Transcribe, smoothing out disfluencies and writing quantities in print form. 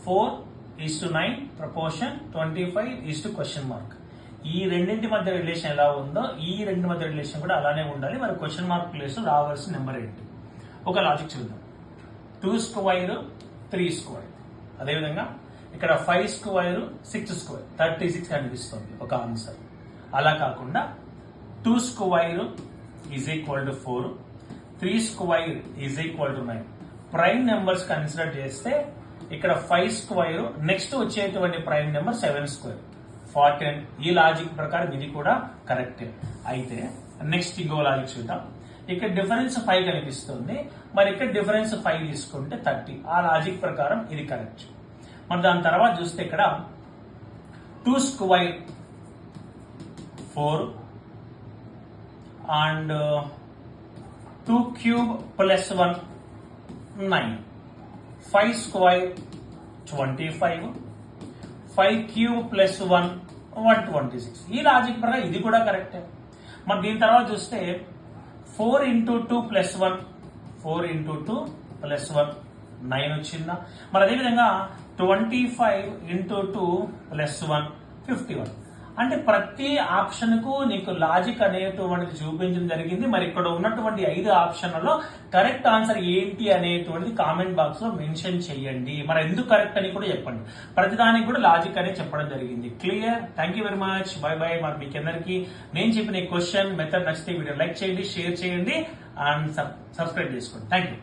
4:9 proportion 25 question mark. ఈ రెండింటి మధ్య రిలేషన్ ఎలా ఉందో ఈ రెండు మధ్య రిలేషన్ కూడా అలానే ఉండాలి. మరి క్వశ్చన్ మార్క్ ప్లేస్ లో రావాల్సిన నెంబర్ ఏంటి? ఒక లాజిక్ చూద్దాం. 2 స్క్వేర్ 3 స్క్వేర్, అదేవిధంగా ఇక్కడ 5 స్క్వేర్ 6 స్క్వేర్ 36 కనిపిస్తుంది ఒక ఆన్సర్. అలా కాకుండా 2 square is equal to 4, 3 square is equal to 9. Prime numbers consider చేస్తే ఇక్కడ 5 స్క్వేర్, నెక్స్ట్ వచ్చేటువంటి ప్రైమ్ నెంబర్ 7 స్క్వేర్ 14. ఈ లాజిక్ ప్రకారం ఇది కూడా కరెక్ట్. అయితే నెక్స్ట్ ఇంకో లాజిక్ చూద్దాం. ఇక్కడ డిఫరెన్స్ 5 కనిపిస్తుంది, మరి ఇక్కడ డిఫరెన్స్ 5 తీసుకుంటే 30. ఆ లాజిక్ ప్రకారం ఇది కరెక్ట్. మరి దాని తర్వాత చూస్తే ఇక్కడ 2 square 4 and 2 cube plus 1 9, 5 square 25, 5 cube plus 1 126. ఈ లాజిక్ ప్రకారం ఇది కూడా కరెక్టే. మరి దీని తర్వాత చూస్తే 4 into 2 plus 1, 4 into 2 plus 1 9 వచ్చిందా? మరి అదేవిధంగా 25 into 2 plus 1 51. అంటే ప్రతి ఆప్షన్ కు నీకు లాజిక్ అనేటువంటిది చూపించడం జరిగింది. మరి ఇక్కడ ఉన్నటువంటి 5 ఆప్షన్లలో కరెక్ట్ ఆన్సర్ ఏంటి అనేటువంటిది కామెంట్ బాక్స్ లో మెన్షన్ చేయండి. మరి ఎందుకు కరెక్ట్ అని కూడా చెప్పండి. ప్రతిదానికి కూడా లాజిక్ అనేది చెప్పడం జరిగింది. Clear? Thank you very much. By by. మరి మీకు అందరికి నేను చెప్పిన క్వశ్చన్ మెథడ్ నచ్చితే వీడియో లైక్ చేయండి, షేర్ చేయండి అండ్ సబ్స్క్రైబ్ చేసుకోండి. Thank you.